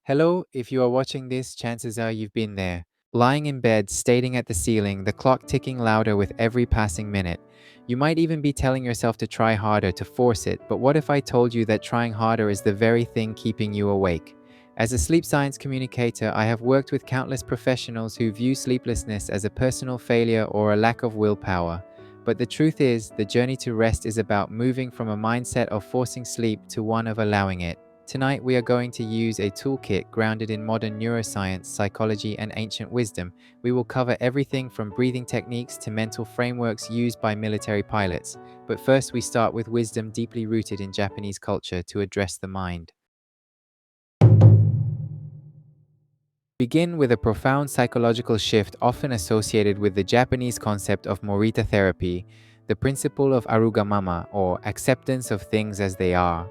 Hello, if you are watching this, chances are you've been there. Lying in bed, staring at the ceiling, the clock ticking louder with every passing minute. You might even be telling yourself to try harder, to force it, but what if I told you that trying harder is the very thing keeping you awake? As a sleep science communicator, I have worked with countless professionals who view sleeplessness as a personal failure or a lack of willpower. But the truth is, the journey to rest is about moving from a mindset of forcing sleep to one of allowing it. Tonight, we are going to use a toolkit grounded in modern neuroscience, psychology, and ancient wisdom. We will cover everything from breathing techniques to mental frameworks used by military pilots. But first, we start with wisdom deeply rooted in Japanese culture to address the mind. Begin with a profound psychological shift often associated with the Japanese concept of morita therapy, the principle of arugamama, or acceptance of things as they are.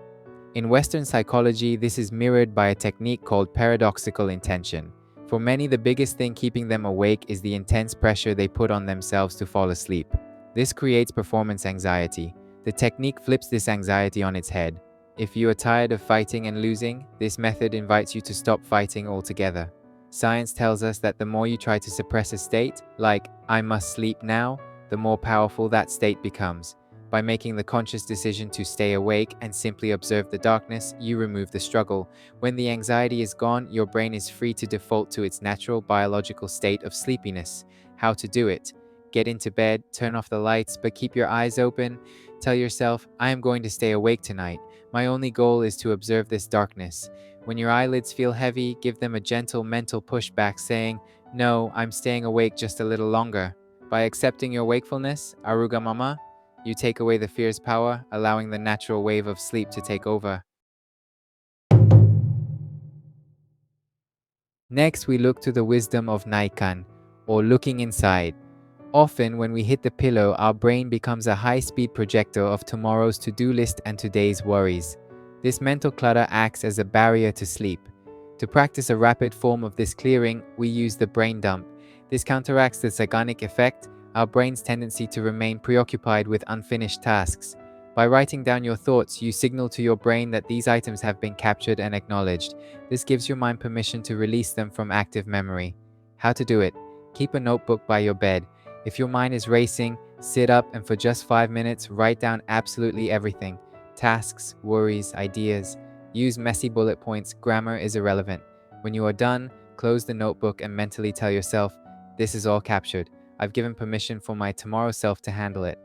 In Western psychology, this is mirrored by a technique called paradoxical intention. For many, the biggest thing keeping them awake is the intense pressure they put on themselves to fall asleep. This creates performance anxiety. The technique flips this anxiety on its head. If you are tired of fighting and losing, this method invites you to stop fighting altogether. Science tells us that the more you try to suppress a state, like, I must sleep now, the more powerful that state becomes. By making the conscious decision to stay awake and simply observe the darkness, you remove the struggle. When the anxiety is gone, your brain is free to default to its natural biological state of sleepiness. How to do it? Get into bed, turn off the lights, but keep your eyes open. Tell yourself, I am going to stay awake tonight. My only goal is to observe this darkness. When your eyelids feel heavy, give them a gentle mental pushback saying, no, I'm staying awake just a little longer. By accepting your wakefulness, Arugamama, you take away the fear's power, allowing the natural wave of sleep to take over. Next, we look to the wisdom of Naikan, or looking inside. Often, when we hit the pillow, our brain becomes a high-speed projector of tomorrow's to-do list and today's worries. This mental clutter acts as a barrier to sleep. To practice a rapid form of this clearing, we use the brain dump. This counteracts the Zeigarnik effect, our brain's tendency to remain preoccupied with unfinished tasks. By writing down your thoughts, you signal to your brain that these items have been captured and acknowledged. This gives your mind permission to release them from active memory. How to do it? Keep a notebook by your bed. If your mind is racing, sit up and for just 5 minutes, write down absolutely everything. Tasks, worries, ideas. Use messy bullet points. Grammar is irrelevant. When you are done, close the notebook and mentally tell yourself, this is all captured. I've given permission for my tomorrow self to handle it.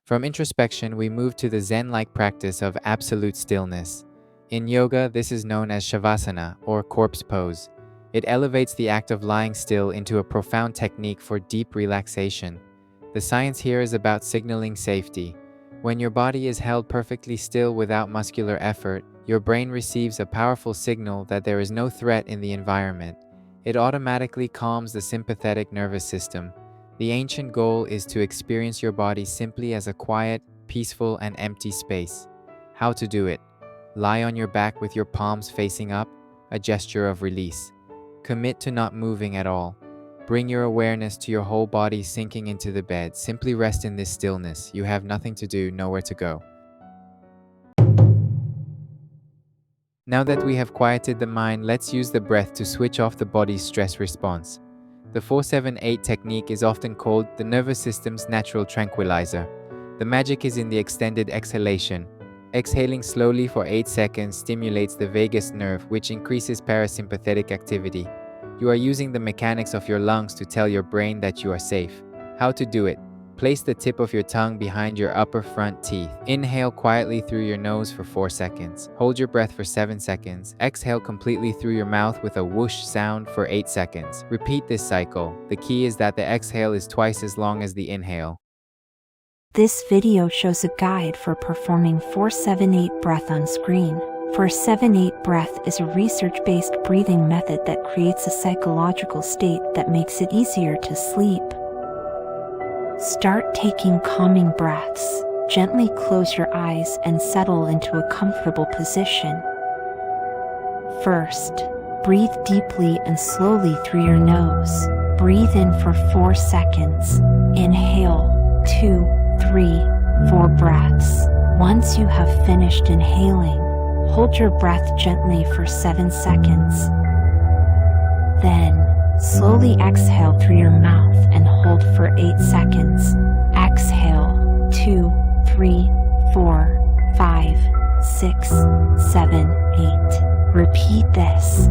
From introspection, we move to the Zen-like practice of absolute stillness. In yoga, this is known as Shavasana, or corpse pose. It elevates the act of lying still into a profound technique for deep relaxation. The science here is about signaling safety. When your body is held perfectly still without muscular effort, your brain receives a powerful signal that there is no threat in the environment. It automatically calms the sympathetic nervous system. The ancient goal is to experience your body simply as a quiet, peaceful, and empty space. How to do it? Lie on your back with your palms facing up, a gesture of release. Commit to not moving at all. Bring your awareness to your whole body sinking into the bed. Simply rest in this stillness. You have nothing to do, nowhere to go. Now that we have quieted the mind, let's use the breath to switch off the body's stress response. The 4-7-8 technique is often called the nervous system's natural tranquilizer. The magic is in the extended exhalation. Exhaling slowly for 8 seconds stimulates the vagus nerve, which increases parasympathetic activity. You are using the mechanics of your lungs to tell your brain that you are safe. How to do it? Place the tip of your tongue behind your upper front teeth. Inhale quietly through your nose for 4 seconds. Hold your breath for 7 seconds. Exhale completely through your mouth with a whoosh sound for 8 seconds. Repeat this cycle. The key is that the exhale is twice as long as the inhale. This video shows a guide for performing 4-7-8 breath on screen. 4-7-8 breath is a research-based breathing method that creates a psychological state that makes it easier to sleep. Start taking calming breaths. Gently close your eyes and settle into a comfortable position. First, breathe deeply and slowly through your nose. Breathe in for 4 seconds. Inhale 2, 3, 4 breaths. Once you have finished inhaling, Hold your breath gently for 7 seconds. Then, slowly exhale through your mouth and hold for 8 seconds. Exhale, 2, 3, 4, 5, 6, 7, 8. Repeat this.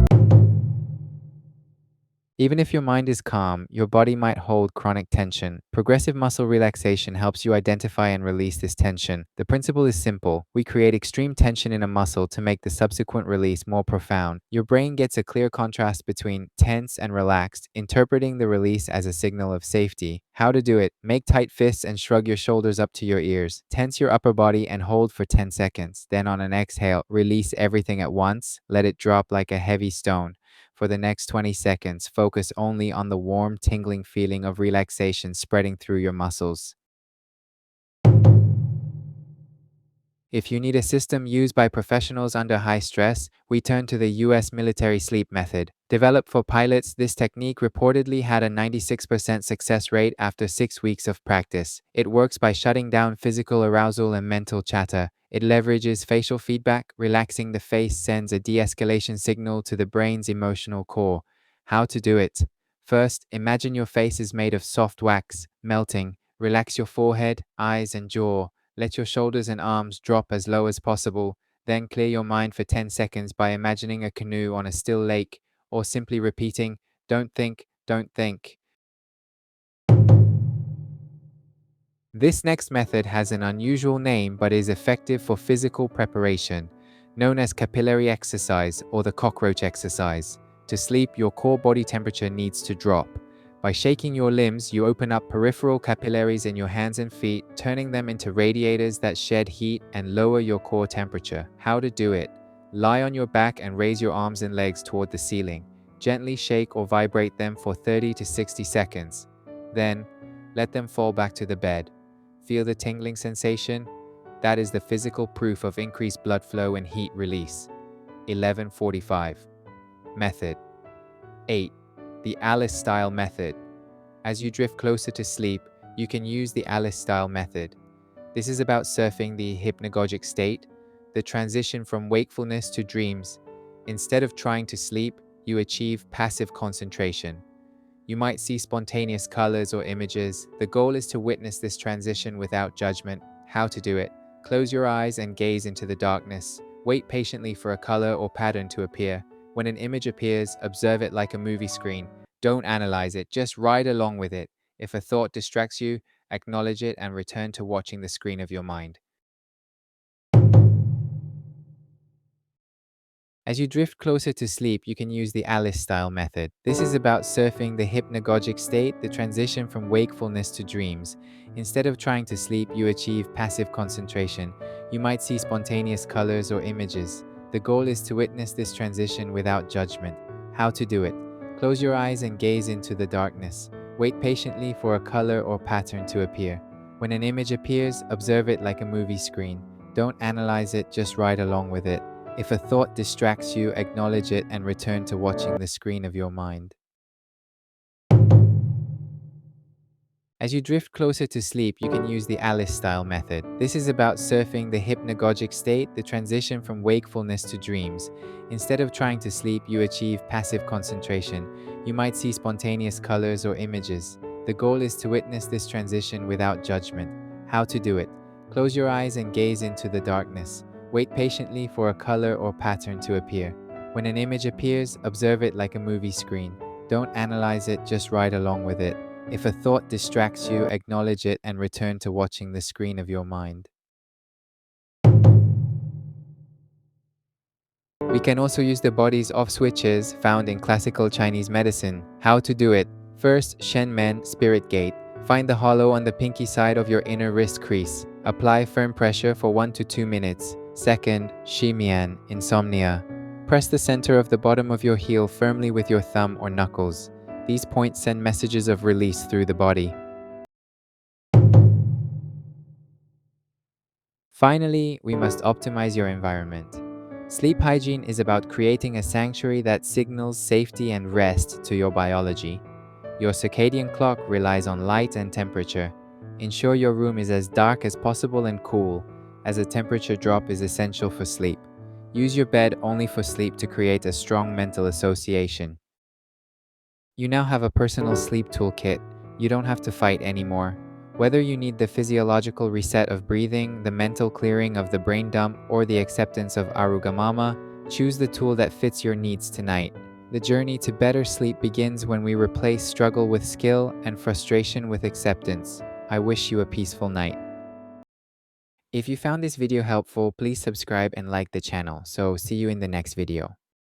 Even if your mind is calm, your body might hold chronic tension. Progressive muscle relaxation helps you identify and release this tension. The principle is simple. We create extreme tension in a muscle to make the subsequent release more profound. Your brain gets a clear contrast between tense and relaxed, interpreting the release as a signal of safety. How to do it? Make tight fists and shrug your shoulders up to your ears. Tense your upper body and hold for 10 seconds. Then on an exhale, release everything at once. Let it drop like a heavy stone. For the next 20 seconds, focus only on the warm, tingling feeling of relaxation spreading through your muscles. If you need a system used by professionals under high stress, we turn to the US military sleep method. Developed for pilots, this technique reportedly had a 96% success rate after 6 weeks of practice. It works by shutting down physical arousal and mental chatter. It leverages facial feedback. Relaxing the face sends a de-escalation signal to the brain's emotional core. How to do it? First, imagine your face is made of soft wax, melting. Relax your forehead, eyes, and jaw. Let your shoulders and arms drop as low as possible. Then clear your mind for 10 seconds by imagining a canoe on a still lake or simply repeating, "Don't think, don't think." This next method has an unusual name but is effective for physical preparation, known as capillary exercise or the cockroach exercise. To sleep, your core body temperature needs to drop. By shaking your limbs, you open up peripheral capillaries in your hands and feet, turning them into radiators that shed heat and lower your core temperature. How to do it? Lie on your back and raise your arms and legs toward the ceiling. Gently shake or vibrate them for 30 to 60 seconds. Then, let them fall back to the bed. Feel the tingling sensation? That is the physical proof of increased blood flow and heat release. 11:45. Method 8. The Alice-style method. As you drift closer to sleep, you can use the Alice-style method. This is about surfing the hypnagogic state, the transition from wakefulness to dreams. Instead of trying to sleep, you achieve passive concentration. You might see spontaneous colors or images. The goal is to witness this transition without judgment. How to do it? Close your eyes and gaze into the darkness. Wait patiently for a color or pattern to appear. When an image appears, observe it like a movie screen. Don't analyze it, just ride along with it. If a thought distracts you, acknowledge it and return to watching the screen of your mind. As you drift closer to sleep, you can use the Alice-style method. This is about surfing the hypnagogic state, the transition from wakefulness to dreams. Instead of trying to sleep, you achieve passive concentration. You might see spontaneous colors or images. The goal is to witness this transition without judgment. How to do it? Close your eyes and gaze into the darkness. Wait patiently for a color or pattern to appear. When an image appears, observe it like a movie screen. Don't analyze it, just ride along with it. If a thought distracts you, acknowledge it and return to watching the screen of your mind. As you drift closer to sleep, you can use the Alice-style method. This is about surfing the hypnagogic state, the transition from wakefulness to dreams. Instead of trying to sleep, you achieve passive concentration. You might see spontaneous colors or images. The goal is to witness this transition without judgment. How to do it? Close your eyes and gaze into the darkness. Wait patiently for a color or pattern to appear. When an image appears, observe it like a movie screen. Don't analyze it, just ride along with it. If a thought distracts you, acknowledge it and return to watching the screen of your mind. We can also use the body's off switches found in classical Chinese medicine. How to do it? First, Shen Men, Spirit Gate. Find the hollow on the pinky side of your inner wrist crease. Apply firm pressure for 1 to 2 minutes. Second, Shi Mian, Insomnia. Press the center of the bottom of your heel firmly with your thumb or knuckles. These points send messages of release through the body. Finally, we must optimize your environment. Sleep hygiene is about creating a sanctuary that signals safety and rest to your biology. Your circadian clock relies on light and temperature. Ensure your room is as dark as possible and cool, as a temperature drop is essential for sleep. Use your bed only for sleep to create a strong mental association. You now have a personal sleep toolkit. You don't have to fight anymore. Whether you need the physiological reset of breathing, the mental clearing of the brain dump, or the acceptance of Arugamama, choose the tool that fits your needs tonight. The journey to better sleep begins when we replace struggle with skill and frustration with acceptance. I wish you a peaceful night. If you found this video helpful, please subscribe and like the channel. So see you in the next video.